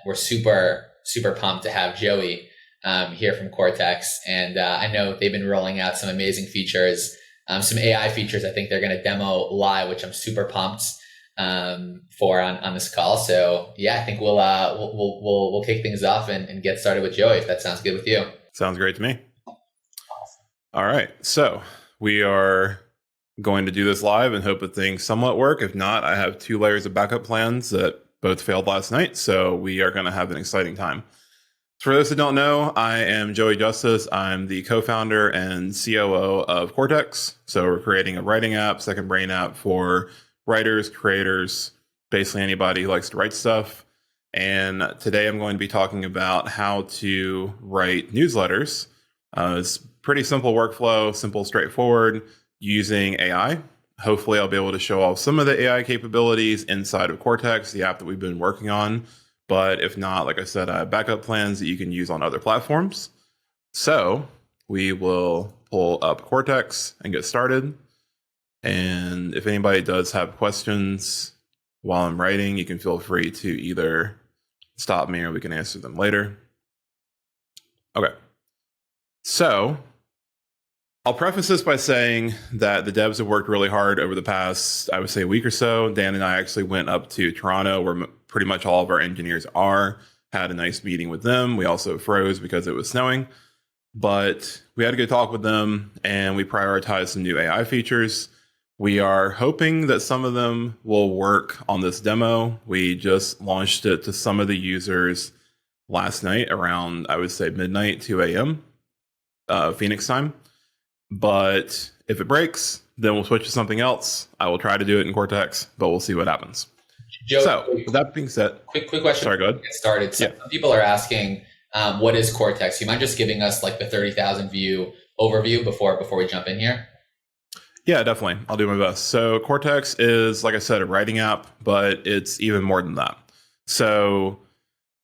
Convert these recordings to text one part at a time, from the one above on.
we're super pumped to have Joey here from Kortex. And I know they've been rolling out some amazing features, some AI features I think they're going to demo live, which I'm super pumped for on this call. So yeah, I think we'll kick things off and get started with Joey, if that sounds good with you. Sounds great to me. All right. So we are going to do this live and hope that things somewhat work. If not, I have 2 layers of backup plans that both failed last night. So we are going to have an exciting time. For those who don't know, I am Joey Justice. I'm the co-founder and COO of Kortex. So we're creating a writing app, second brain app for writers, creators, basically anybody who likes to write stuff. And today I'm going to be talking about how to write newsletters. It's pretty simple workflow, simple, straightforward, using AI. Hopefully I'll be able to show off some of the AI capabilities inside of Kortex, the app that we've been working on. But if not, like I said, I have backup plans that you can use on other platforms. So we will pull up Kortex and get started. And if anybody does have questions while I'm writing, you can feel free to either stop me or we can answer them later. Okay. So I'll preface this by saying that the devs have worked really hard over the past, I would say, a week or so. Dan and I actually went up to Toronto, where pretty much all of our engineers are, had a nice meeting with them. We also froze because it was snowing, but we had a good talk with them and we prioritized some new AI features. We are hoping that some of them will work on this demo. We just launched it to some of the users last night around, I would say, midnight, 2 a.m. Phoenix time. But if it breaks, then we'll switch to something else. I will try to do it in Kortex, but we'll see what happens. Joe, so with that being said, quick question. Sorry, go ahead. Get started. So yeah. Some people are asking, what is Kortex? You mind just giving us like the 30,000 view overview before we jump in here? Yeah, definitely. I'll do my best. So Kortex is, like I said, a writing app, but it's even more than that. So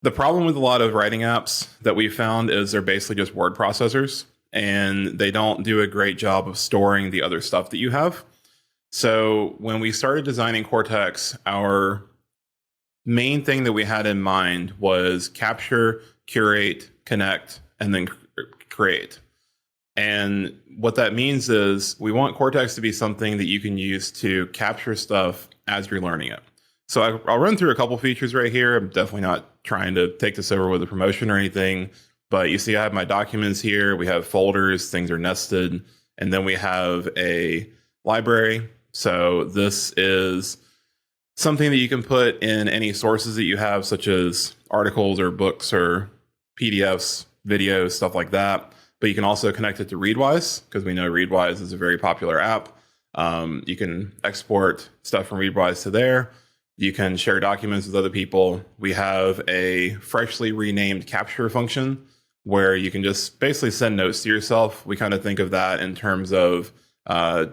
the problem with a lot of writing apps that we found is they're basically just word processors, and they don't do a great job of storing the other stuff that you have. So when we started designing Kortex, our main thing that we had in mind was capture, curate, connect, and then create. And what that means is we want Kortex to be something that you can use to capture stuff as you're learning it. So I'll run through a couple features right here. I'm definitely not trying to take this over with a promotion or anything, but you see I have my documents here. We have folders, things are nested, and then we have a library. So this is something that you can put in any sources that you have, such as articles or books or PDFs, videos, stuff like that. But you can also connect it to Readwise, because we know Readwise is a very popular app. You can export stuff from Readwise to there. You can share documents with other people. We have a freshly renamed capture function where you can just basically send notes to yourself. We kind of think of that in terms of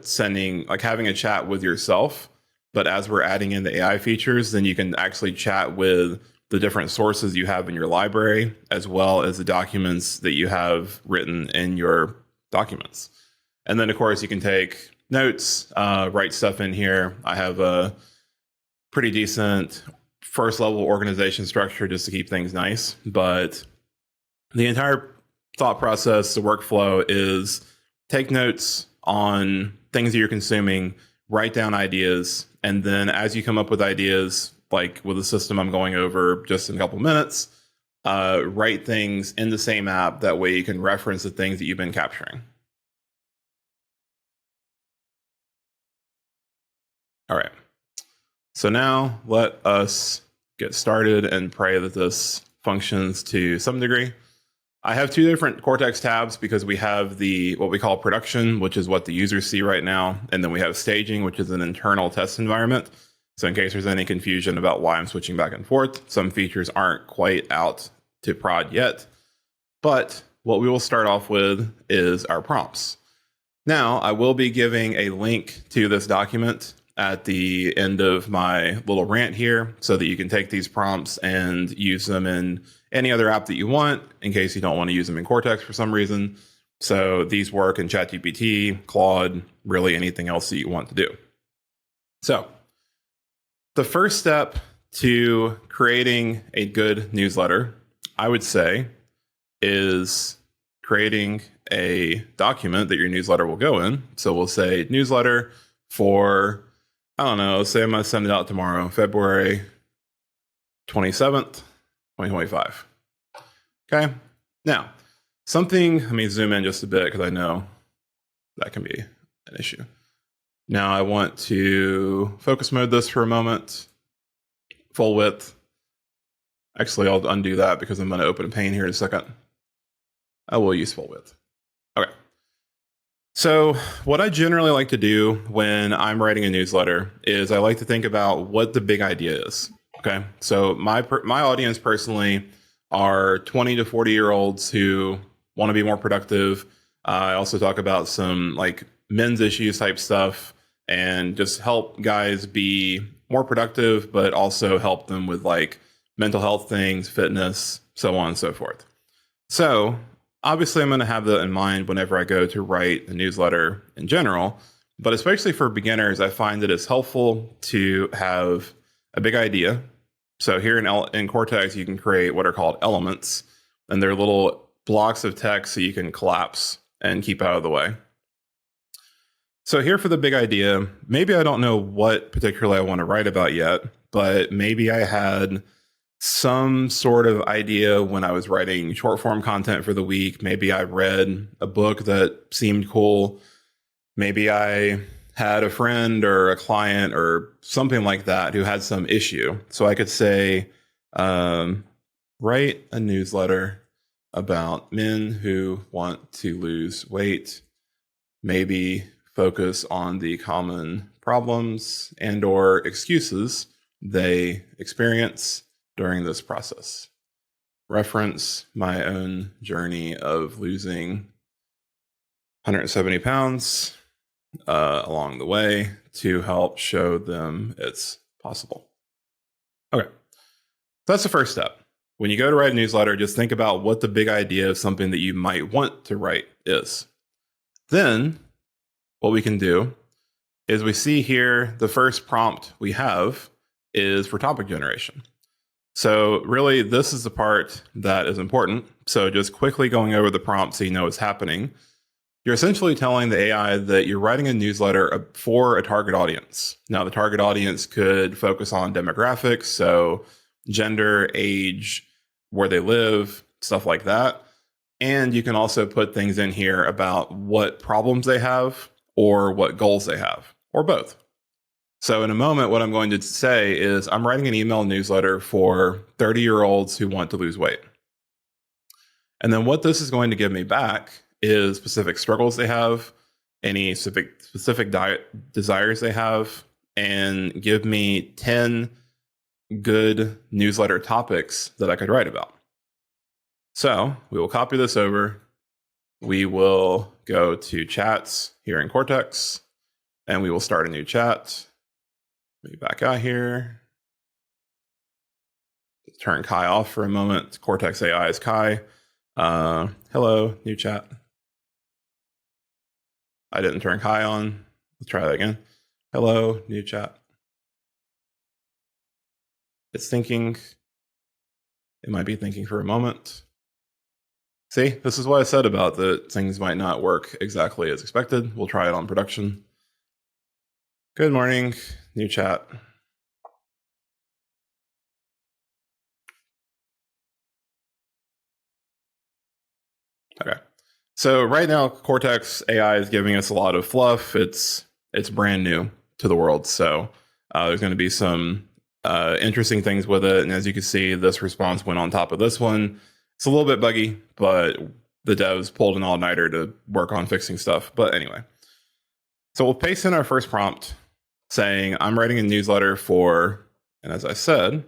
sending, like having a chat with yourself. But as we're adding in the AI features, then you can actually chat with the different sources you have in your library, as well as the documents that you have written in your documents. And then, of course, you can take notes, write stuff in here. I have a pretty decent first level organization structure just to keep things nice. But the entire thought process, the workflow is take notes on things that you're consuming, write down ideas, and then as you come up with ideas, like with the system I'm going over just in a couple minutes, write things in the same app. That way you can reference the things that you've been capturing. All right. So now let us get started and pray that this functions to some degree. I have 2 different Kortex tabs because we have the what we call production, which is what the users see right now. And then we have staging, which is an internal test environment. So in case there's any confusion about why I'm switching back and forth, some features aren't quite out to prod yet. But what we will start off with is our prompts. Now, I will be giving a link to this document at the end of my little rant here so that you can take these prompts and use them in any other app that you want in case you don't want to use them in Kortex for some reason. So these work in ChatGPT, Claude, really anything else that you want to do. So the first step to creating a good newsletter, I would say, is creating a document that your newsletter will go in. So we'll say newsletter for, I don't know, say I'm going to send it out tomorrow, February 27th, 2025. Okay. Now, let me zoom in just a bit because I know that can be an issue. Now I want to focus mode this for a moment. Full width. Actually, I'll undo that because I'm going to open a pane here in a second. I will use full width. Okay. So what I generally like to do when I'm writing a newsletter is I like to think about what the big idea is. Okay. So my audience personally are 20 to 40-year-olds who want to be more productive. I also talk about some like men's issues type stuff and just help guys be more productive, but also help them with like mental health things, fitness, so on and so forth. So obviously I'm going to have that in mind whenever I go to write a newsletter in general, but especially for beginners, I find that it's helpful to have a big idea. So here in Kortex, you can create what are called elements, and they're little blocks of text so you can collapse and keep out of the way. So here for the big idea, maybe I don't know what particularly I want to write about yet, but maybe I had some sort of idea when I was writing short form content for the week. Maybe I read a book that seemed cool. Maybe I had a friend or a client or something like that who had some issue. So I could say, write a newsletter about men who want to lose weight, maybe focus on the common problems and or excuses they experience during this process. Reference my own journey of losing 170 pounds along the way to help show them it's possible. Okay, that's the first step. When you go to write a newsletter, just think about what the big idea of something that you might want to write is. Then what we can do is we see here the first prompt we have is for topic generation. So really, this is the part that is important. So just quickly going over the prompt so you know what's happening. You're essentially telling the AI that you're writing a newsletter for a target audience. Now, the target audience could focus on demographics, so gender, age, where they live, stuff like that. And you can also put things in here about what problems they have or what goals they have, or both. So in a moment, what I'm going to say is I'm writing an email newsletter for 30-year-olds who want to lose weight. And then what this is going to give me back is specific struggles they have, any specific diet desires they have, and give me 10 good newsletter topics that I could write about. So we will copy this over. We will go to chats here in Kortex, and we will start a new chat. Let me back out here. Turn Kai off for a moment. Kortex AI is Kai. Hello, new chat. I didn't turn Kai on. Let's try that again. Hello, new chat. It's thinking. It might be thinking for a moment. See, this is what I said about that things might not work exactly as expected. We'll try it on production. Good morning, new chat. Okay. So right now, Kortex AI is giving us a lot of fluff. It's brand new to the world. So there's going to be some interesting things with it. And as you can see, this response went on top of this one. It's a little bit buggy, but the devs pulled an all-nighter to work on fixing stuff. But anyway, so we'll paste in our first prompt saying, I'm writing a newsletter for, and as I said,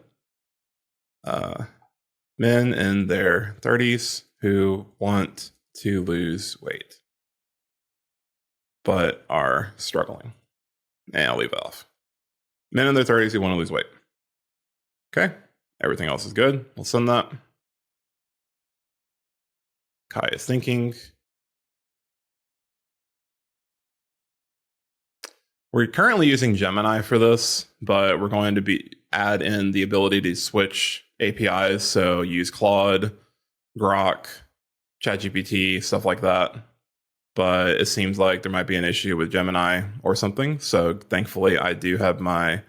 men in their 30s who want to lose weight, but are struggling. And I'll leave it off. Men in their 30s who want to lose weight. Okay, everything else is good. We'll send that. Kai is thinking. We're currently using Gemini for this, but we're going to be add in the ability to switch APIs. So use Claude, Grok, ChatGPT, stuff like that. But it seems like there might be an issue with Gemini or something. So thankfully, I do have my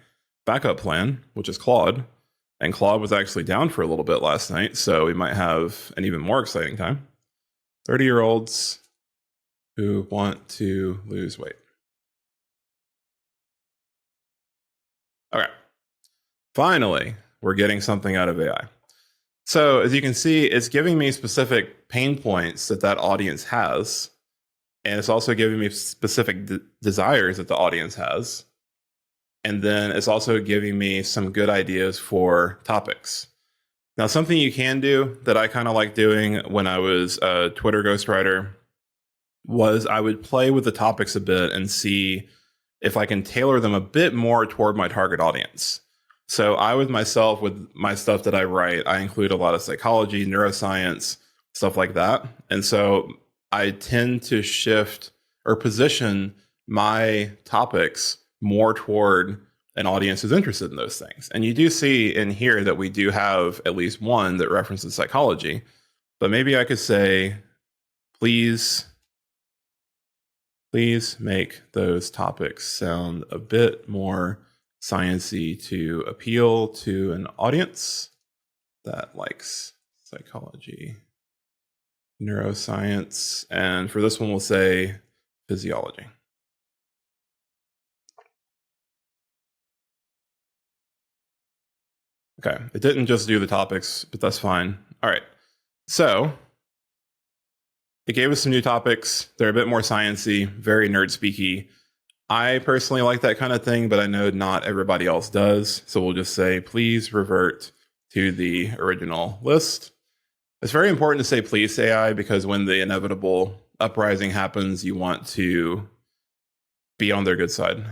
backup plan, which is Claude. And Claude was actually down for a little bit last night. So we might have an even more exciting time. 30-year-olds who want to lose weight. Okay. Finally, we're getting something out of AI. So as you can see, it's giving me specific pain points that audience has. And it's also giving me specific desires that the audience has. And then it's also giving me some good ideas for topics. Now, something you can do that I kind of like doing when I was a Twitter ghostwriter was I would play with the topics a bit and see if I can tailor them a bit more toward my target audience. So I, with myself, with my stuff that I write, I include a lot of psychology, neuroscience, stuff like that. And so I tend to shift or position my topics more toward an audience who's interested in those things. And you do see in here that we do have at least one that references psychology. But maybe I could say, please make those topics sound a bit more sciencey to appeal to an audience that likes psychology, neuroscience, and for this one, we'll say physiology. Okay, it didn't just do the topics, but that's fine. All right, so it gave us some new topics. They're a bit more sciencey, very nerd speaky. I personally like that kind of thing, but I know not everybody else does. So we'll just say, please revert to the original list. It's very important to say please AI because when the inevitable uprising happens, you want to be on their good side.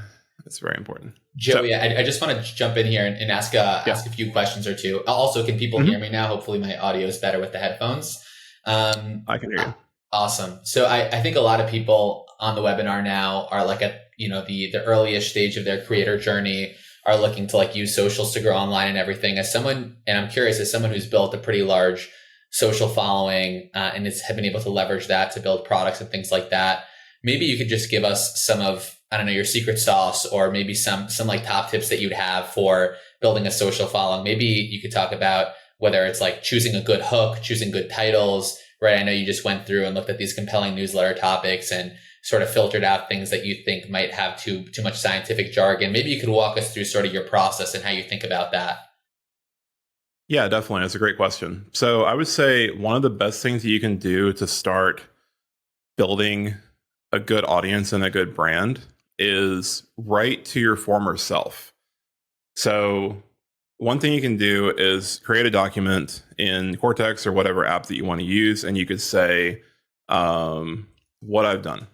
It's very important. Joey, so, I just want to jump in here and ask a few questions or two. Also, can people hear me now? Hopefully my audio is better with the headphones. I can hear you. Awesome. So I think a lot of people on the webinar now are like at, the earliest stage of their creator journey, are looking to like use socials to grow online and everything. As someone, and I'm curious, as someone who's built a pretty large social following and have been able to leverage that to build products and things like that, maybe you could just give us some of, I don't know, your secret sauce, or maybe some like top tips that you'd have for building a social following. Maybe you could talk about whether it's like choosing a good hook, choosing good titles, right? I know you just went through and looked at these compelling newsletter topics and sort of filtered out things that you think might have too much scientific jargon. Maybe you could walk us through sort of your process and how you think about that. Yeah, definitely. That's a great question. So I would say one of the best things that you can do to start building a good audience and a good brand is write to your former self. So one thing you can do is create a document in Kortex or whatever app that you want to use, and you could say what I've done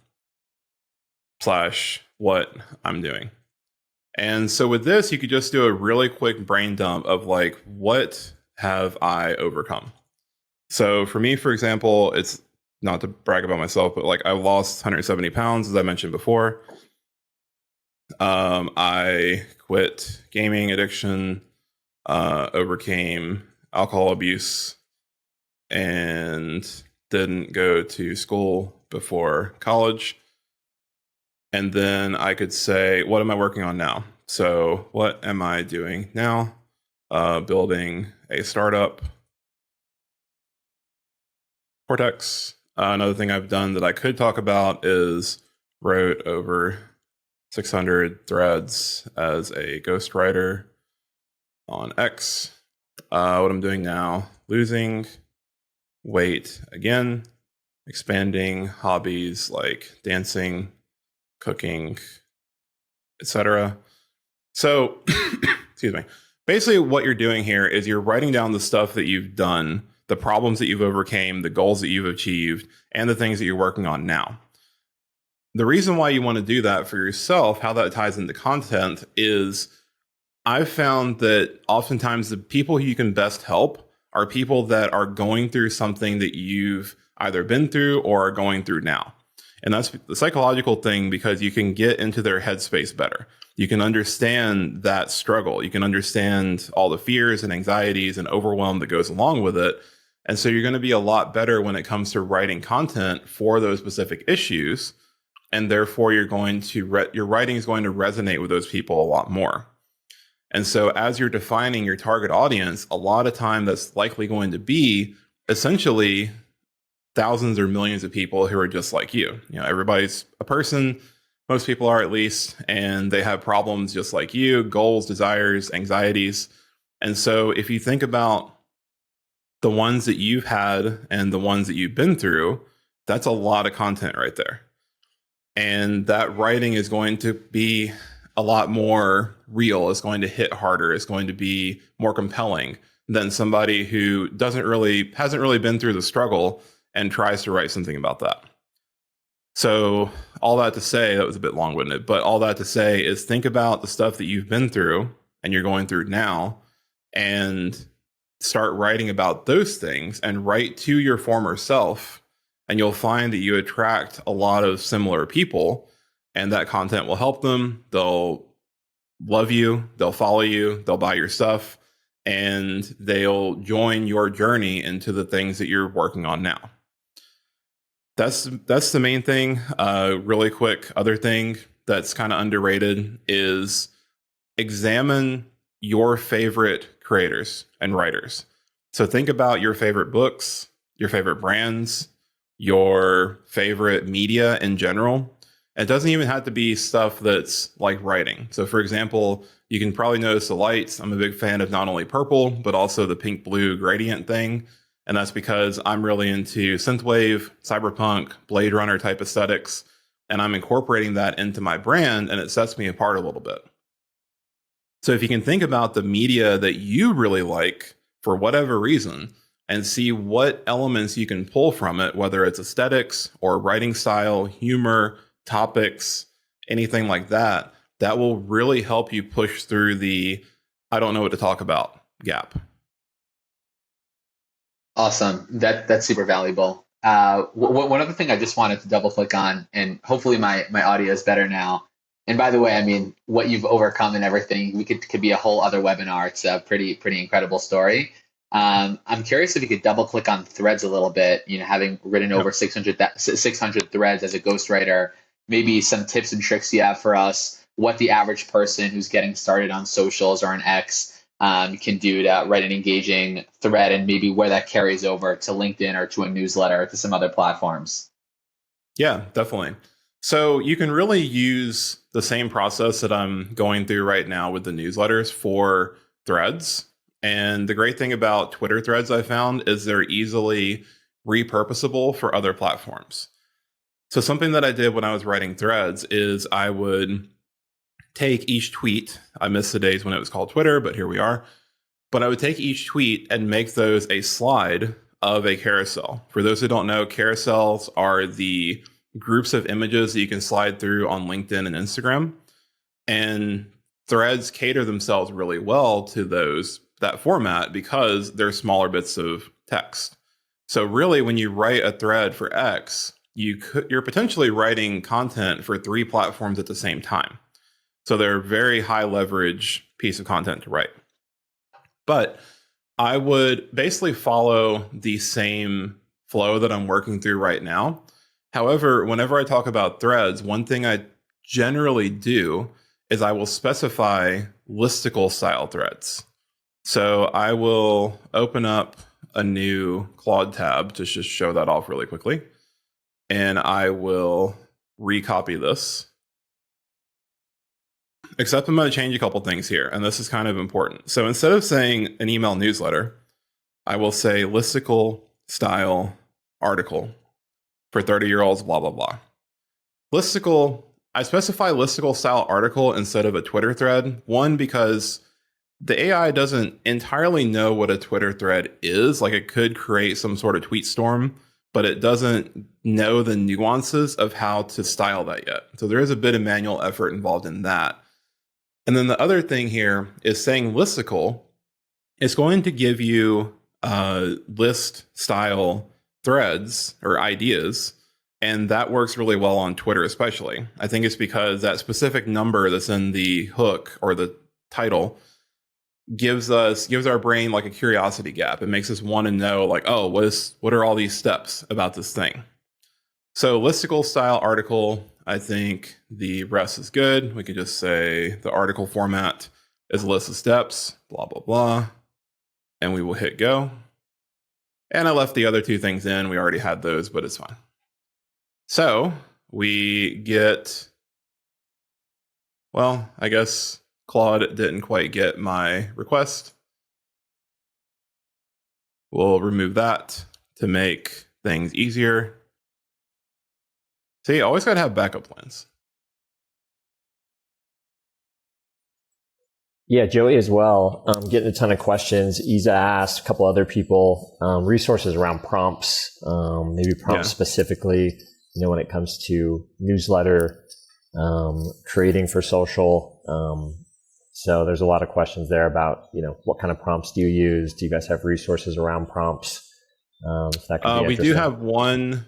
/ what I'm doing. And so with this, you could just do a really quick brain dump of like, what have I overcome? So for me, for example, it's not to brag about myself, but like I lost 170 pounds, as I mentioned before. I quit gaming addiction, overcame alcohol abuse, and didn't go to school before college. And then I could say, what am I working on now? So what am I doing now? Building a startup, Kortex. Another thing I've done that I could talk about is wrote over 600 threads as a ghostwriter on X. What I'm doing now, losing weight again, expanding hobbies like dancing, cooking, etc. So, excuse me. Basically, what you're doing here is you're writing down the stuff that you've done, the problems that you've overcame, the goals that you've achieved, and the things that you're working on now. The reason why you want to do that for yourself, how that ties into content, is I've found that oftentimes the people who you can best help are people that are going through something that you've either been through or are going through now. And that's the psychological thing, because you can get into their headspace better. You can understand that struggle. You can understand all the fears and anxieties and overwhelm that goes along with it. And so you're going to be a lot better when it comes to writing content for those specific issues. And therefore, you're going to your writing is going to resonate with those people a lot more. And so as you're defining your target audience, a lot of time that's likely going to be essentially thousands or millions of people who are just like you. You know, everybody's a person, most people are at least, and they have problems just like you, goals, desires, anxieties. And so if you think about the ones that you've had and the ones that you've been through, that's a lot of content right there. And that writing is going to be a lot more real. It's going to hit harder. It's going to be more compelling than somebody who hasn't really been through the struggle and tries to write something about that. So all that to say, that was a bit long-winded, but all that to say is think about the stuff that you've been through and you're going through now, and start writing about those things and write to your former self. And you'll find that you attract a lot of similar people, and that content will help them. They'll love you, they'll follow you, they'll buy your stuff, and they'll join your journey into the things that you're working on now. That's the main thing. Really quick, other thing that's kind of underrated is examine your favorite creators and writers. So think about your favorite books, your favorite brands, your favorite media in general. It doesn't even have to be stuff that's like writing. So for example, you can probably notice the lights. I'm a big fan of not only purple, but also the pink blue gradient thing. And that's because I'm really into synthwave, cyberpunk, Blade Runner type aesthetics. And I'm incorporating that into my brand, and it sets me apart a little bit. So if you can think about the media that you really like for whatever reason, and see what elements you can pull from it, whether it's aesthetics or writing style, humor, topics, anything like that, that will really help you push through the I don't know what to talk about gap. Awesome. That's super valuable. One other thing I just wanted to double click on, and hopefully my audio is better now. And by the way, I mean, what you've overcome and everything, we could be a whole other webinar. It's a pretty incredible story. I'm curious if you could double click on threads a little bit, you know, having written over 600 threads as a ghostwriter, maybe some tips and tricks you have for us, what the average person who's getting started on socials or on X can do to write an engaging thread, and maybe where that carries over to LinkedIn or to a newsletter or to some other platforms. Yeah, definitely. So you can really use the same process that I'm going through right now with the newsletters for threads. And the great thing about Twitter threads I found is they're easily repurposable for other platforms. So something that I did when I was writing threads is I would take each tweet. I missed the days when it was called Twitter, but here we are. But I would take each tweet and make those a slide of a carousel. For those who don't know, carousels are the groups of images that you can slide through on LinkedIn and Instagram. And threads cater themselves really well to that format because they're smaller bits of text. So really, when you write a thread for X, you're potentially writing content for 3 platforms at the same time. So they're a very high leverage piece of content to write. But I would basically follow the same flow that I'm working through right now. However, whenever I talk about threads, one thing I generally do is I will specify listicle style threads. So I will open up a new Claude tab to just show that off really quickly. And I will recopy this. Except I'm going to change a couple things here, and this is kind of important. So instead of saying an email newsletter, I will say listicle style article for 30-year-olds, blah, blah, blah. Listicle, I specify listicle style article instead of a Twitter thread. One, because the AI doesn't entirely know what a Twitter thread is. Like, it could create some sort of tweet storm, but it doesn't know the nuances of how to style that yet. So there is a bit of manual effort involved in that. And then the other thing here is saying listicle is going to give you list style threads or ideas And that works really well on Twitter, especially. I think it's because that specific number that's in the hook or the title gives our brain like a curiosity gap. It makes us want to know, like, oh, what are all these steps about this thing? So listicle style article, I think the rest is good. We could just say the article format is a list of steps, blah, blah, blah. And we will hit go. And I left the other two things in. We already had those, but it's fine. So we get, well, I guess Claude didn't quite get my request. We'll remove that to make things easier. See, always got to have backup plans. Yeah, Joey as well. Getting a ton of questions. Isa asked, a couple other people, resources around prompts, maybe prompts specifically, when it comes to newsletter, creating for social. So there's a lot of questions there about, what kind of prompts do you use? Do you guys have resources around prompts? That could be we do have one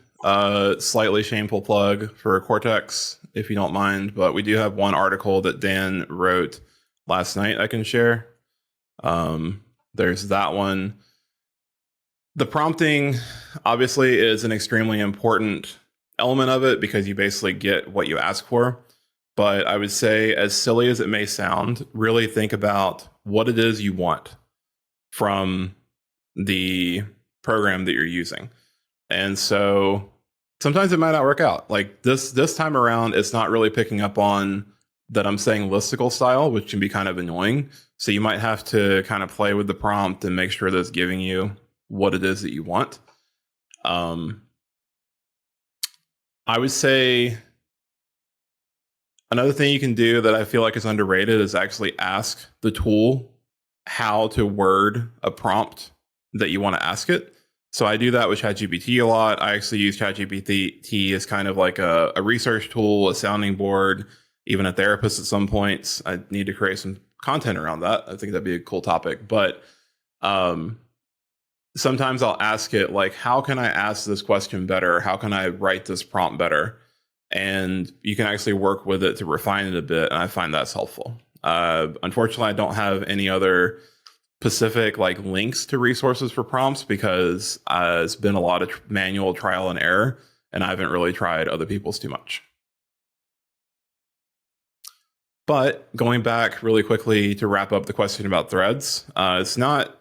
slightly shameful plug for Kortex, if you don't mind, but we do have one article that Dan wrote last night I can share. There's that one. The prompting obviously is an extremely important element of it because you basically get what you ask for. But I would say, as silly as it may sound, really think about what it is you want from the program that you're using. And so sometimes it might not work out. Like this time around, it's not really picking up on that I'm saying listicle style, which can be kind of annoying. So you might have to kind of play with the prompt and make sure that it's giving you what it is that you want. I would say another thing you can do that I feel like is underrated is actually ask the tool how to word a prompt that you want to ask it. So I do that with ChatGPT a lot. I actually use ChatGPT as kind of like a research tool, a sounding board, even a therapist at some points. I need to create some content around that. I think that'd be a cool topic. But sometimes I'll ask it, like, how can I ask this question better? How can I write this prompt better? And you can actually work with it to refine it a bit. And I find that's helpful. Unfortunately, I don't have any other specific links to resources for prompts because it's been a lot of manual trial and error. And I haven't really tried other people's too much. But going back really quickly to wrap up the question about threads, it's not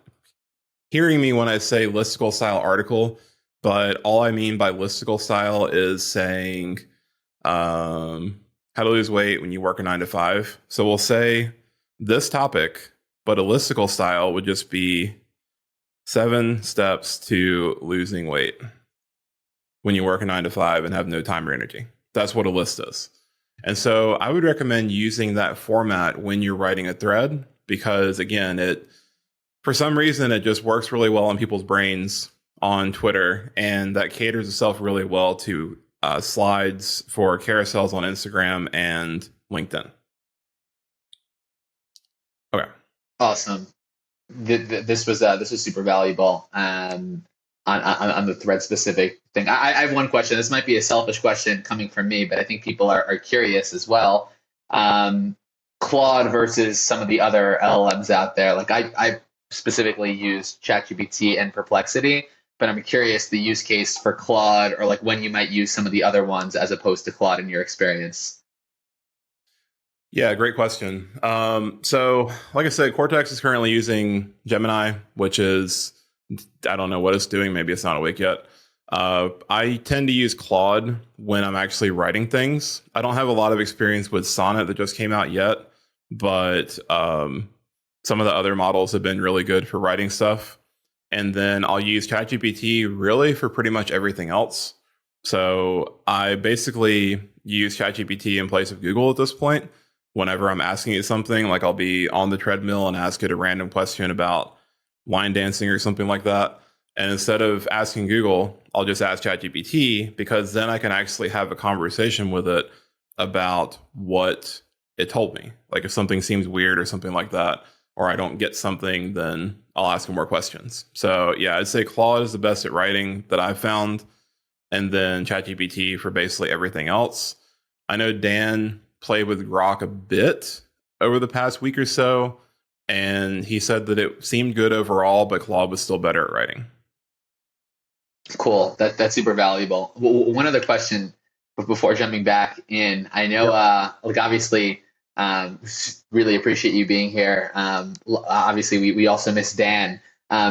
hearing me when I say listicle style article, but all I mean by listicle style is saying how to lose weight when you work a 9-to-5. So we'll say this topic, but a listicle style would just be 7 steps to losing weight when you work a 9-to-5 and have no time or energy. That's what a list is. And so I would recommend using that format when you're writing a thread because, again, for some reason, it just works really well in people's brains on Twitter, and that caters itself really well to slides for carousels on Instagram and LinkedIn. Okay. Awesome. This was super valuable on the thread specific thing. I have one question. This might be a selfish question coming from me, but I think people are curious as well. Claude versus some of the other LLMs out there. I specifically use ChatGPT and Perplexity, but I'm curious the use case for Claude or when you might use some of the other ones as opposed to Claude in your experience. Yeah, great question. So like I said, Kortex is currently using Gemini, which is, I don't know what it's doing. Maybe it's not awake yet. I tend to use Claude when I'm actually writing things. I don't have a lot of experience with Sonnet that just came out yet, but some of the other models have been really good for writing stuff. And then I'll use ChatGPT really for pretty much everything else. So I basically use ChatGPT in place of Google at this point. Whenever I'm asking it something, I'll be on the treadmill and ask it a random question about line dancing or something like that. And instead of asking Google, I'll just ask ChatGPT because then I can actually have a conversation with it about what it told me. If something seems weird or something like that, or I don't get something, then I'll ask it more questions. So yeah, I'd say Claude is the best at writing that I've found. and then ChatGPT for basically everything else. I know Dan played with Grok a bit over the past week or so, and he said that it seemed good overall, but Claude was still better at writing. Cool. That's super valuable. One other question before jumping back in. I know, obviously, really appreciate you being here. Obviously, we also miss Dan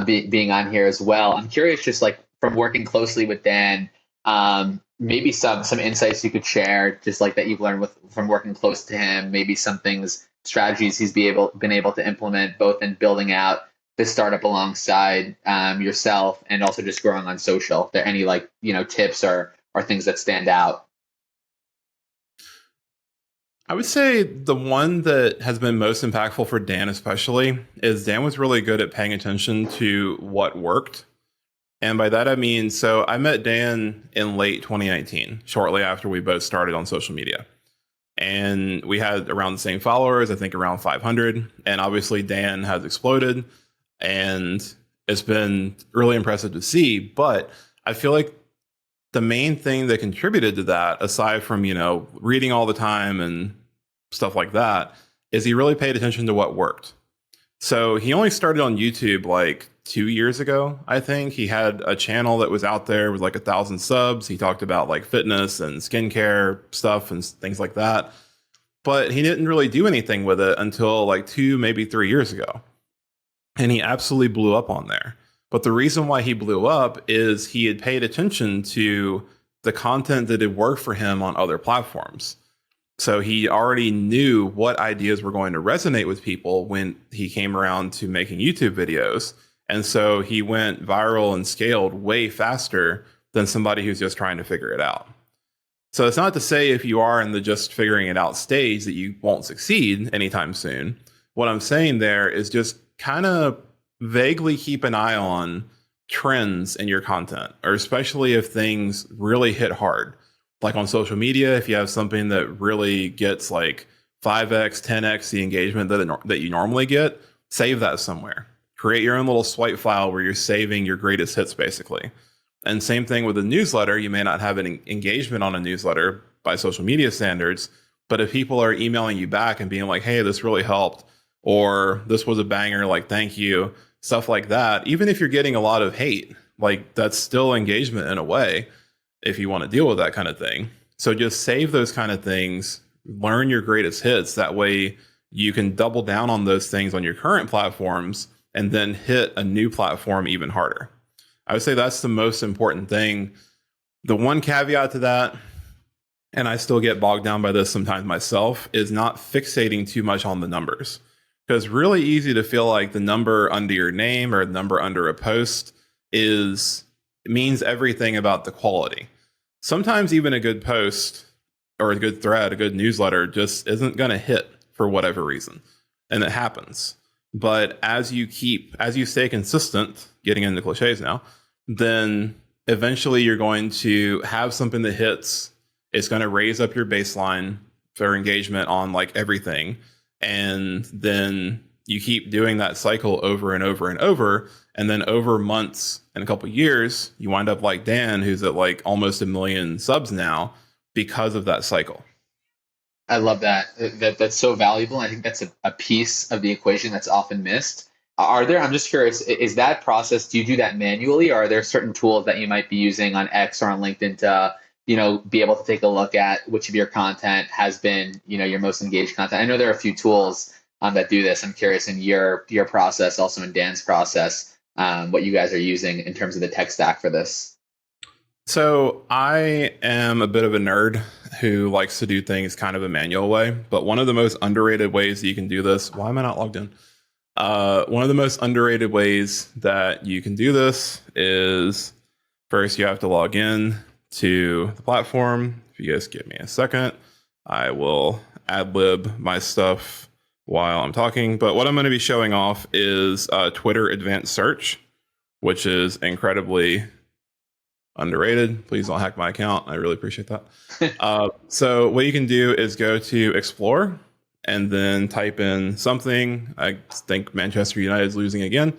being on here as well. I'm curious, just like from working closely with Dan, maybe some insights you could share, just like that you've learned from working close to him. Maybe some things, strategies he's been able to implement, both in building out this startup alongside yourself, and also just growing on social. Are there any tips or things that stand out? I would say the one that has been most impactful for Dan especially is Dan was really good at paying attention to what worked. And by that I mean, so I met Dan in late 2019, shortly after we both started on social media. And we had around the same followers, I think around 500. And obviously Dan has exploded. And it's been really impressive to see. But I feel like the main thing that contributed to that, aside from, reading all the time and stuff like that, is he really paid attention to what worked. So he only started on YouTube like 2 years ago, I think. He had a channel that was out there with like 1,000 subs. He talked about like fitness and skincare stuff and things like that. But he didn't really do anything with it until like 2, maybe 3 years ago. And he absolutely blew up on there. But the reason why he blew up is he had paid attention to the content that had worked for him on other platforms. So he already knew what ideas were going to resonate with people when he came around to making YouTube videos. And so he went viral and scaled way faster than somebody who's just trying to figure it out. So it's not to say if you are in the just figuring it out stage that you won't succeed anytime soon. What I'm saying there is just kind of vaguely keep an eye on trends in your content, or especially if things really hit hard. Like on social media, if you have something that really gets like 5x, 10x the engagement that you normally get, save that somewhere. Create your own little swipe file where you're saving your greatest hits, basically. And same thing with a newsletter. You may not have an engagement on a newsletter by social media standards, but if people are emailing you back and being like, hey, this really helped, or this was a banger, like, thank you, stuff like that. Even if you're getting a lot of hate, like that's still engagement in a way, if you want to deal with that kind of thing. So just save those kind of things, learn your greatest hits. That way you can double down on those things on your current platforms and then hit a new platform even harder. I would say that's the most important thing. The one caveat to that, and I still get bogged down by this sometimes myself, is not fixating too much on the numbers. Because it's really easy to feel like the number under your name or the number under a post means everything about the quality. Sometimes even a good post or a good thread, a good newsletter just isn't going to hit for whatever reason. And it happens. But as you stay consistent, getting into cliches now, then eventually you're going to have something that hits. It's going to raise up your baseline for engagement on like everything. And then you keep doing that cycle over and over and over. And then over months and a couple of years, you wind up like Dan, who's at like almost 1 million subs now because of that cycle. I love that. That's so valuable. I think that's a piece of the equation that's often missed. I'm just curious, is that process, do you do that manually, or are there certain tools that you might be using on X or on LinkedIn to be able to take a look at which of your content has been, your most engaged content? I know there are a few tools that do this. I'm curious in your process, also in Dan's process, what you guys are using in terms of the tech stack for this. So I am a bit of a nerd who likes to do things kind of a manual way. But one of the most underrated ways that you can do this, why am I not logged in? One of the most underrated ways that you can do this is first you have to log in to the platform. If you guys give me a second, I will ad-lib my stuff while I'm talking. But what I'm going to be showing off is Twitter Advanced Search, which is incredibly underrated. Please don't hack my account. I really appreciate that. So what you can do is go to Explore and then type in something. I think Manchester United is losing again.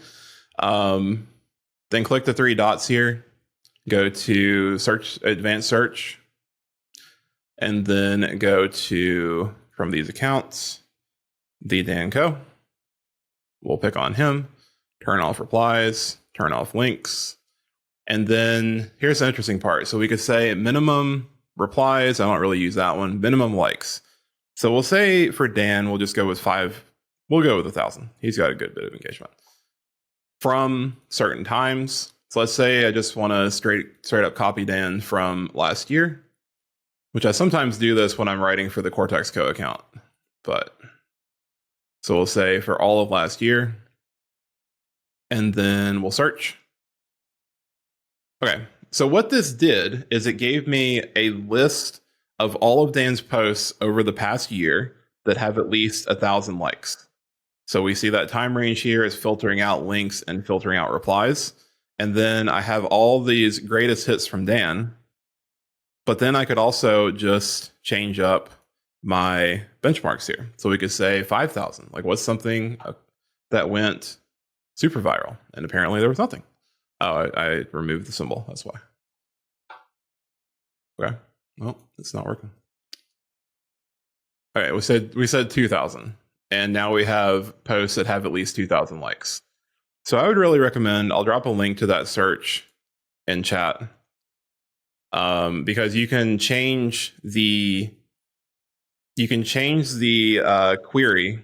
Then click the 3 dots here. go to search, advanced search, and then go to, from these accounts, the Dan Koe. We'll pick on him, turn off replies, turn off links. And then here's the interesting part. So we could say minimum replies. I don't really use that one. Minimum likes. So we'll say for Dan, we'll just go with 5. We'll go with 1,000. He's got a good bit of engagement from certain times. So let's say I just want to straight up copy Dan from last year, which I sometimes do this when I'm writing for the Kortex Co account. But so we'll say for all of last year, and then we'll search. Okay, so what this did is it gave me a list of all of Dan's posts over the past year that have at least 1,000 likes. So we see that time range here is filtering out links and filtering out replies. And then I have all these greatest hits from Dan. But then I could also just change up my benchmarks here. So we could say 5,000. Like, what's something that went super viral? And apparently there was nothing. Oh, I removed the symbol. That's why. Okay. Well, it's not working. Okay, we said 2,000. And now we have posts that have at least 2,000 likes. So I would really recommend, I'll drop a link to that search in chat, because you can change the query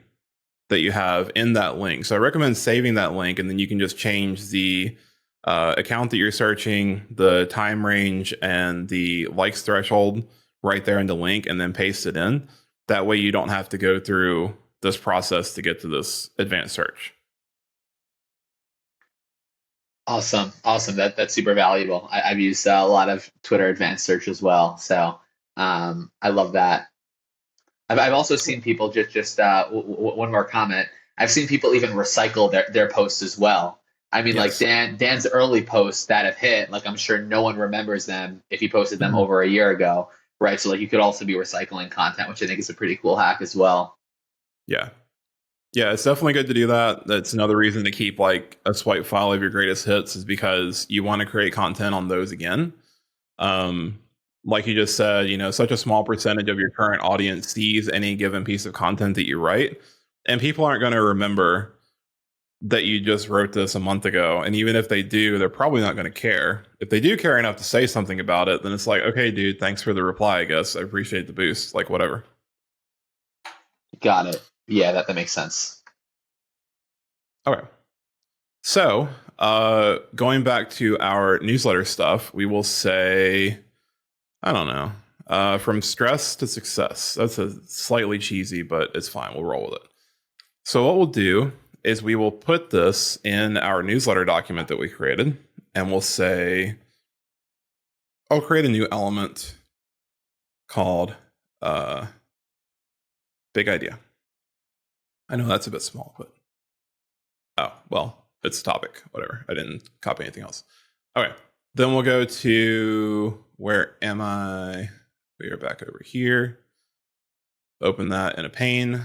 that you have in that link. So I recommend saving that link, and then you can just change the account that you're searching, the time range, and the likes threshold right there in the link, and then paste it in. That way you don't have to go through this process to get to this advanced search. Awesome. That's super valuable. I've used a lot of Twitter advanced search as well. So I love that. I've also seen people just one more comment. I've seen people even recycle their posts as well. I mean, Yes. like Dan's early posts that have hit, like I'm sure no one remembers them if he posted them over a year ago, right? So like you could also be recycling content, which I think is a pretty cool hack as well. Yeah. Yeah, it's definitely good to do that. That's another reason to keep like a swipe file of your greatest hits, is because you want to create content on those again. Like you just said, such a small percentage of your current audience sees any given piece of content that you write, and people aren't going to remember that you just wrote this a month ago. And even if they do, they're probably not going to care. If they do care enough to say something about it, then it's like, okay, dude, thanks for the reply, I guess. I appreciate the boost, like whatever. Got it. Yeah, that makes sense. Okay. So going back to our newsletter stuff, we will say, I don't know, from stress to success. That's a slightly cheesy, but it's fine. We'll roll with it. So what we'll do is we will put this in our newsletter document that we created, and we'll say, I'll create a new element called Big Idea. I know that's a bit small, but oh, well, it's a topic, whatever. I didn't copy anything else. Okay, then we'll go to, where am I? We are back over here. Open that in a pane.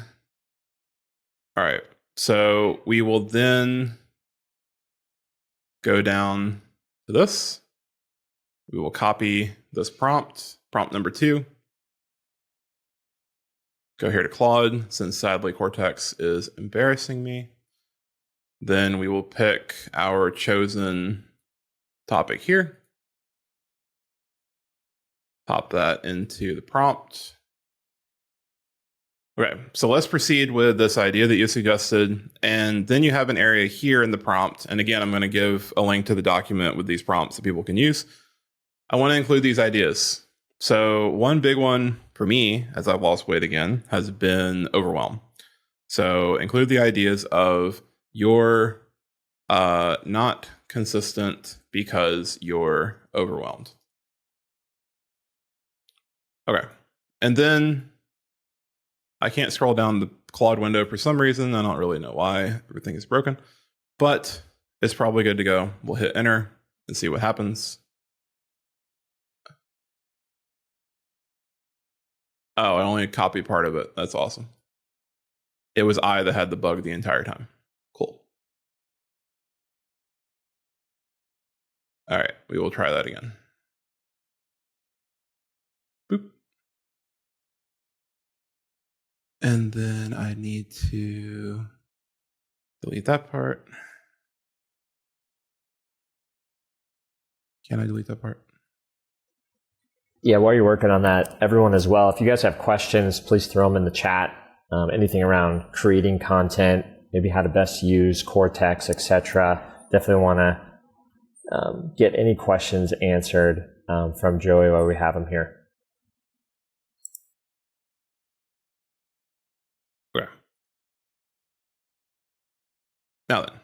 All right, so we will then go down to this. We will copy this prompt number 2. Go here to Claude, since sadly Kortex is embarrassing me. Then we will pick our chosen topic here. Pop that into the prompt. Okay, so let's proceed with this idea that you suggested. And then you have an area here in the prompt. And again, I'm going to give a link to the document with these prompts that people can use. I want to include these ideas. So one big one for me, as I've lost weight again, has been overwhelm. So include the ideas of you're not consistent because you're overwhelmed. Okay. And then I can't scroll down the Claude window for some reason. I don't really know why. Everything is broken. But it's probably good to go. We'll hit enter and see what happens. Oh, I only copied part of it. That's awesome. It was I that had the bug the entire time. Cool. All right, we will try that again. Boop. And then I need to delete that part. Can I delete that part? Yeah, while you're working on that, everyone as well, if you guys have questions, please throw them in the chat. Anything around creating content, maybe how to best use Kortex, etc. Definitely want to get any questions answered from Joey while we have him here. Okay. Now then,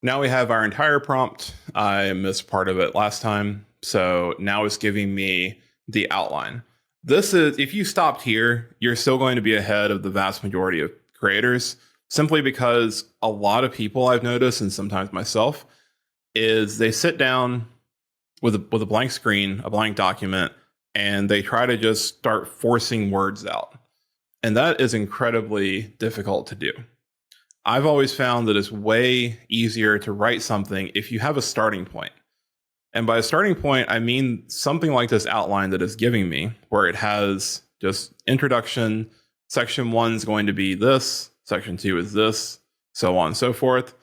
now we have our entire prompt. I missed part of it last time, so now it's giving me the outline. This is, if you stopped here, you're still going to be ahead of the vast majority of creators, simply because a lot of people I've noticed, and sometimes myself, is they sit down with a blank screen, a blank document, and they try to just start forcing words out. And that is incredibly difficult to do. I've always found that it's way easier to write something if you have a starting point. And by a starting point, I mean something like this outline that it's giving me, where it has just introduction, section 1 is going to be this, section 2 is this, so on and so forth.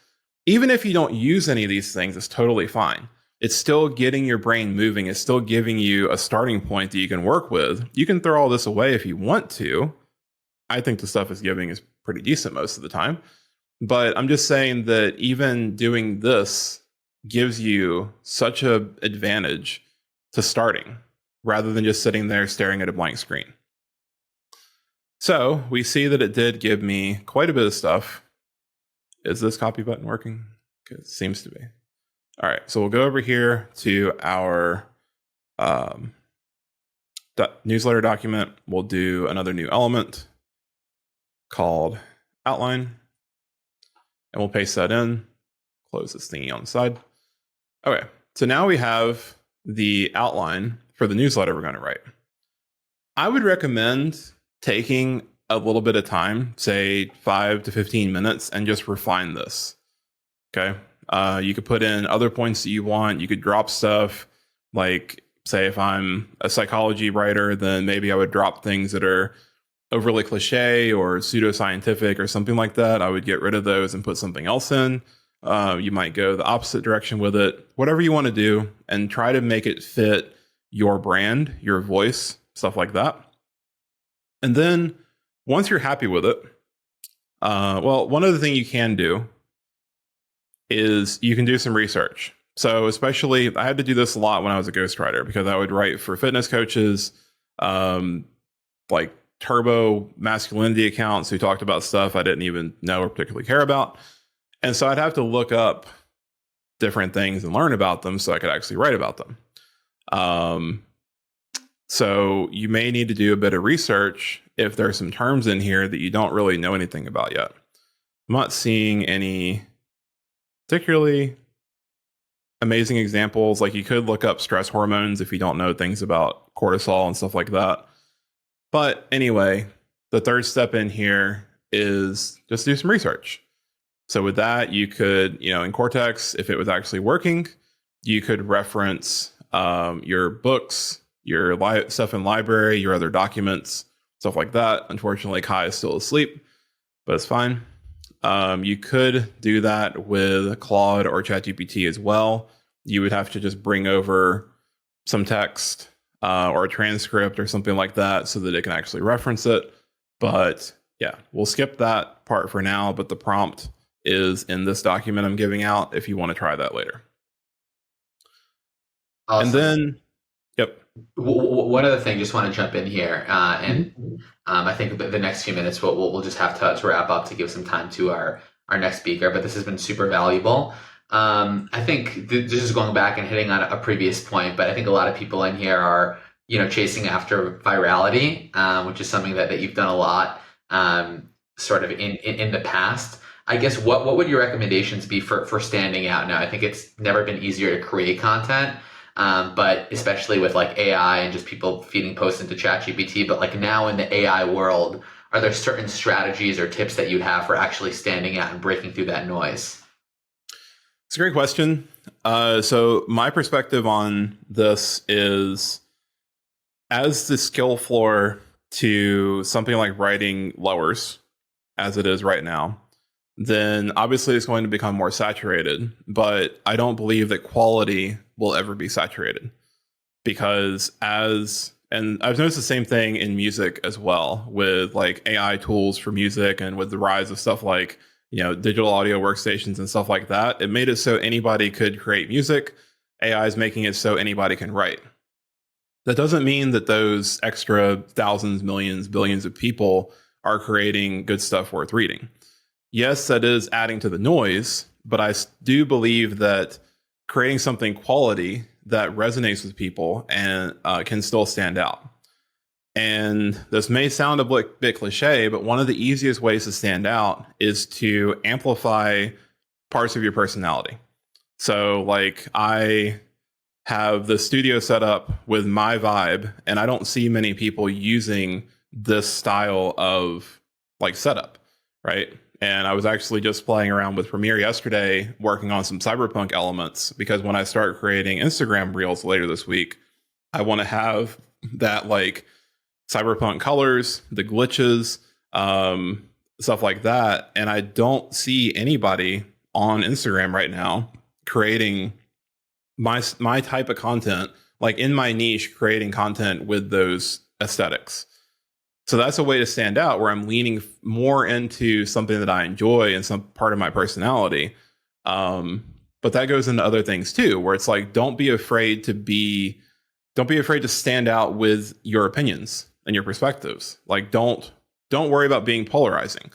Even if you don't use any of these things, it's totally fine. It's still getting your brain moving. It's still giving you a starting point that you can work with. You can throw all this away if you want to. I think the stuff it's giving is pretty decent most of the time. But I'm just saying that even doing this gives you such an advantage to starting rather than just sitting there staring at a blank screen. So we see that it did give me quite a bit of stuff. Is this copy button working? It seems to be. All right, so we'll go over here to our newsletter document. We'll do another new element called outline, and we'll paste that in. Close this thingy on the side. Okay, so now we have the outline for the newsletter we're going to write. I would recommend taking a little bit of time, say 5 to 15 minutes, and just refine this. Okay, you could put in other points that you want. You could drop stuff, like say if I'm a psychology writer, then maybe I would drop things that are overly cliche or pseudoscientific or something like that. I would get rid of those and put something else in. You might go the opposite direction with it, whatever you want to do, and try to make it fit your brand, your voice, stuff like that. And then once you're happy with it, well, one other thing you can do is you can do some research. So especially, I had to do this a lot when I was a ghostwriter because I would write for fitness coaches, like turbo masculinity accounts who talked about stuff I didn't even know or particularly care about. And so I'd have to look up different things and learn about them so I could actually write about them. So you may need to do a bit of research if there's some terms in here that you don't really know anything about yet. I'm not seeing any particularly amazing examples. Like you could look up stress hormones if you don't know things about cortisol and stuff like that. But anyway, the third step in here is just do some research. So with that, you could, in Kortex, if it was actually working, you could reference your books, your stuff in library, your other documents, stuff like that. Unfortunately, Kai is still asleep, but it's fine. You could do that with Claude or ChatGPT as well. You would have to just bring over some text or a transcript or something like that so that it can actually reference it. But yeah, we'll skip that part for now, but the prompt is in this document I'm giving out if you want to try that later. Awesome. And then, yep. One other thing, just want to jump in here, and I think the next few minutes we'll just have to wrap up to give some time to our next speaker. But this has been super valuable. I think this is going back and hitting on a previous point, but I think a lot of people in here are chasing after virality, which is something that you've done a lot, sort of in the past. I guess what would your recommendations be for standing out now? I think it's never been easier to create content. But especially with like AI and just people feeding posts into ChatGPT, but like now in the AI world, are there certain strategies or tips that you have for actually standing out and breaking through that noise? It's a great question. So my perspective on this is, as the skill floor to something like writing lowers, as it is right now, then obviously it's going to become more saturated. But I don't believe that quality will ever be saturated, because and I've noticed the same thing in music as well, with like AI tools for music and with the rise of stuff like, digital audio workstations and stuff like that. It made it so anybody could create music. AI is making it so anybody can write. That doesn't mean that those extra thousands, millions, billions of people are creating good stuff worth reading. Yes, that is adding to the noise, but I do believe that creating something quality that resonates with people and can still stand out. And this may sound a bit cliche, but one of the easiest ways to stand out is to amplify parts of your personality. So like, I have the studio set up with my vibe, and I don't see many people using this style of like setup, right? And I was actually just playing around with Premiere yesterday, working on some cyberpunk elements, because when I start creating Instagram reels later this week, I want to have that like cyberpunk colors, the glitches, stuff like that. And I don't see anybody on Instagram right now creating my type of content, like in my niche, creating content with those aesthetics. So that's a way to stand out, where I'm leaning more into something that I enjoy and some part of my personality. But that goes into other things too, where it's like, don't be afraid to stand out with your opinions and your perspectives. Like, don't worry about being polarizing,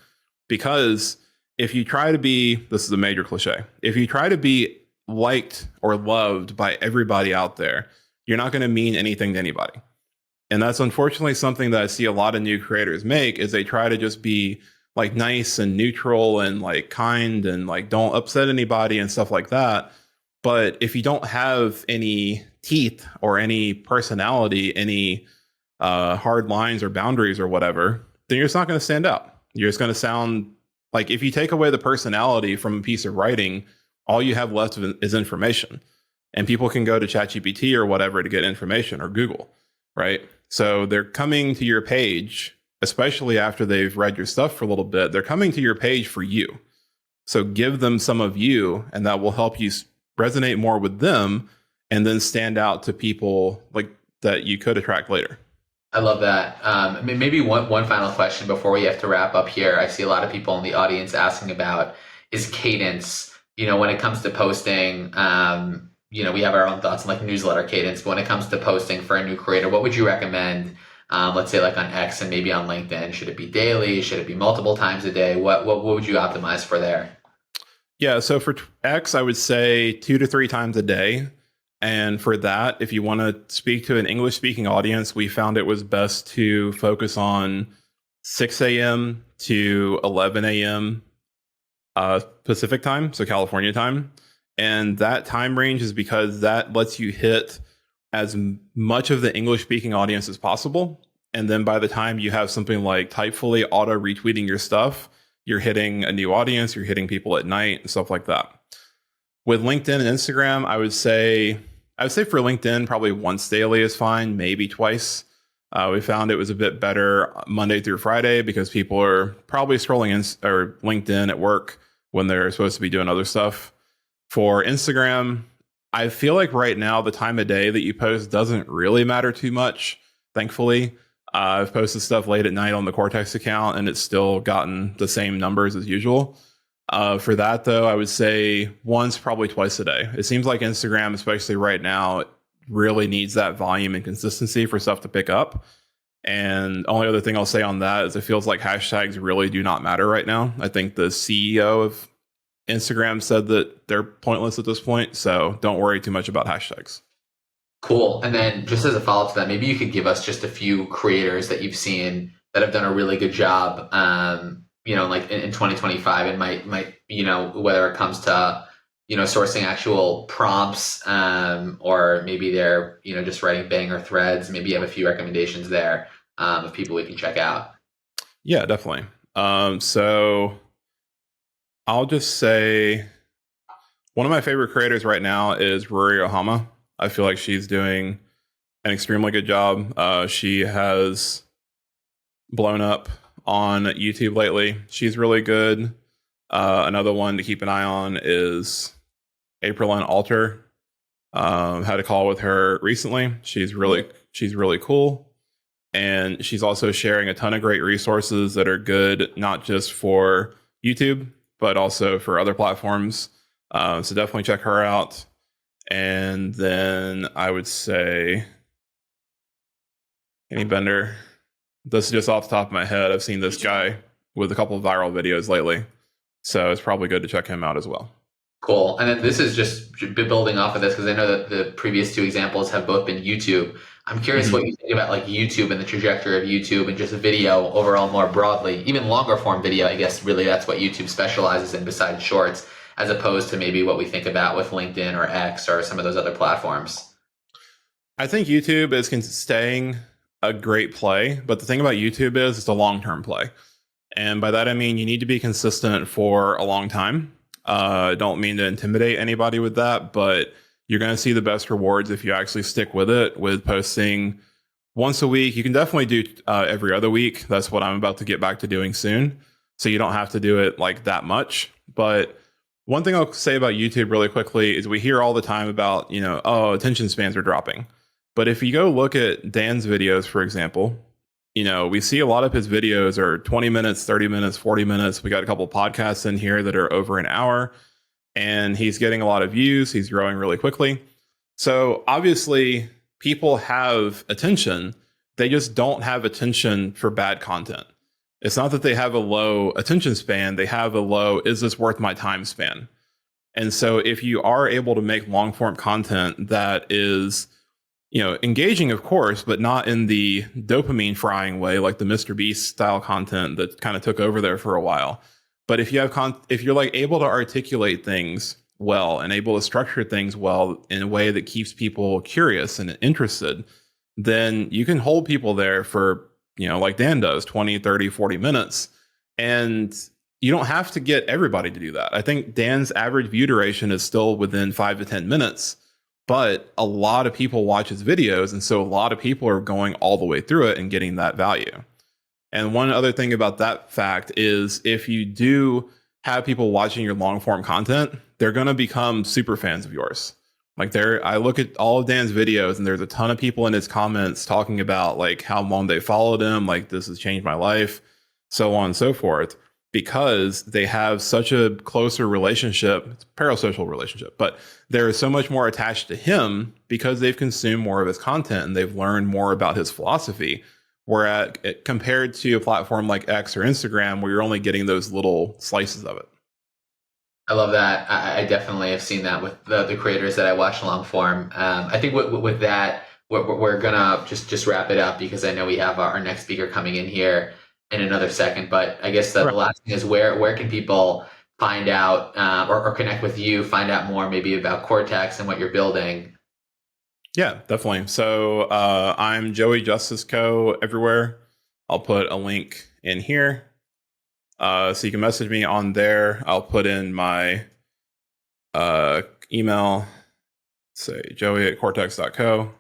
because if you try to be, this is a major cliche, if you try to be liked or loved by everybody out there, you're not going to mean anything to anybody. And that's unfortunately something that I see a lot of new creators make, is they try to just be like nice and neutral and like kind and like don't upset anybody and stuff like that. But if you don't have any teeth or any personality, any hard lines or boundaries or whatever, then you're just not going to stand out. You're just going to sound like, if you take away the personality from a piece of writing, all you have left is information. And people can go to ChatGPT or whatever to get information, or Google, right? So they're coming to your page, especially after they've read your stuff for a little bit, they're coming to your page for you. So give them some of you, and that will help you resonate more with them, and then stand out to people like that you could attract later. I love that. Maybe one final question before we have to wrap up here. I see a lot of people in the audience asking about is cadence. When it comes to posting, we have our own thoughts on like newsletter cadence, but when it comes to posting for a new creator, what would you recommend? Let's say like on X and maybe on LinkedIn, should it be daily? Should it be multiple times a day? What would you optimize for there? Yeah. So for X, I would say 2 to 3 times a day. And for that, if you want to speak to an English speaking audience, we found it was best to focus on 6 a.m. to 11 a.m. Pacific time, so California time. And that time range is because that lets you hit as much of the English speaking audience as possible. And then by the time you have something like Typefully auto retweeting your stuff, you're hitting a new audience, you're hitting people at night and stuff like that. With LinkedIn and Instagram, I would say for LinkedIn, probably once daily is fine, maybe twice. We found it was a bit better Monday through Friday, because people are probably scrolling LinkedIn at work when they're supposed to be doing other stuff. For Instagram, I feel like right now the time of day that you post doesn't really matter too much, thankfully. I've posted stuff late at night on the Kortex account, and it's still gotten the same numbers as usual. For that, though, I would say once, probably twice a day. It seems like Instagram, especially right now, really needs that volume and consistency for stuff to pick up. And only other thing I'll say on that is it feels like hashtags really do not matter right now. I think the CEO of Instagram said that they're pointless at this point, so don't worry too much about hashtags. Cool. And then just as a follow-up to that, maybe you could give us just a few creators that you've seen that have done a really good job, like in 2025, and might, whether it comes to, sourcing actual prompts, or maybe they're, just writing banger threads. Maybe you have a few recommendations there, of people we can check out. Yeah, definitely. So I'll just say One of my favorite creators right now is Ruri Ohama. I feel like she's doing an extremely good job. She has blown up on YouTube lately. She's really good. Another one to keep an eye on is Aprilyn Alter. Had a call with her recently. She's really cool. And she's also sharing a ton of great resources that are good, not just for YouTube, but also for other platforms. So definitely check her out. And then I would say Kenny Bender. This is just off the top of my head. I've seen this guy with a couple of viral videos lately. So it's probably good to check him out as well. Cool. And then this is just building off of this, because I know that the previous two examples have both been YouTube. I'm curious what you think about like YouTube and the trajectory of YouTube and just video overall more broadly, even longer form video. I guess really that's what YouTube specializes in besides shorts, as opposed to maybe what we think about with LinkedIn or X or some of those other platforms. I think YouTube is staying a great play, but the thing about YouTube is it's a long-term play. And by that, I mean, you need to be consistent for a long time. I don't mean to intimidate anybody with that, but you're going to see the best rewards if you actually stick with it, with posting once a week. You can definitely do every other week. That's what I'm about to get back to doing soon. So you don't have to do it like that much. But one thing I'll say about YouTube really quickly is we hear all the time about, attention spans are dropping. But if you go look at Dan's videos, for example, we see a lot of his videos are 20 minutes, 30 minutes, 40 minutes. We got a couple of podcasts in here that are over an hour, and he's getting a lot of views. He's growing really quickly. So obviously people have attention. They just don't have attention for bad content. It's not that they have a low attention span. They have a low, is this worth my time span? And so if you are able to make long form content that is, engaging, of course, but not in the dopamine frying way, like the Mr. Beast style content that kind of took over there for a while. But if you have if you're like able to articulate things well and able to structure things well in a way that keeps people curious and interested, then you can hold people there for, like Dan does, 20, 30, 40 minutes. And you don't have to get everybody to do that. I think Dan's average view duration is still within 5 to 10 minutes. But a lot of people watch his videos, and so a lot of people are going all the way through it and getting that value. And one other thing about that fact is if you do have people watching your long form content, they're going to become super fans of yours. Like I look at all of Dan's videos, and there's a ton of people in his comments talking about like how long they followed him, like this has changed my life, so on and so forth, because they have such a closer relationship. It's a parasocial relationship, but they're so much more attached to him because they've consumed more of his content and they've learned more about his philosophy. Whereas compared to a platform like X or Instagram, where you're only getting those little slices of it. I love that. I definitely have seen that with the creators that I watch long form. I think with that, we're gonna just wrap it up, because I know we have our next speaker coming in here in another second. But I guess the last thing is where can people find out or connect with you, find out more maybe about Kortex and what you're building? Yeah, definitely. So I'm Joey Justice Co. everywhere. I'll put a link in here. So you can message me on there. I'll put in my email, say joey@kortex.co.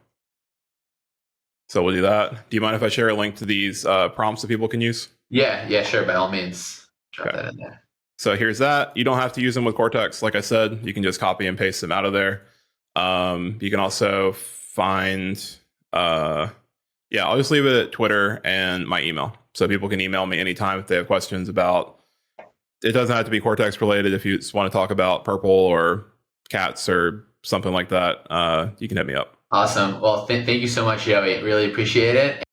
So we'll do that. Do you mind if I share a link to these prompts that people can use? Yeah, sure. By all means, drop that in there. So here's that. You don't have to use them with Kortex. Like I said, you can just copy and paste them out of there. You can also find, I'll just leave it at Twitter and my email. So people can email me anytime if they have questions about, it doesn't have to be Kortex related. If you just want to talk about purple or cats or something like that, you can hit me up. Awesome. Well, thank you so much, Joey. Really appreciate it.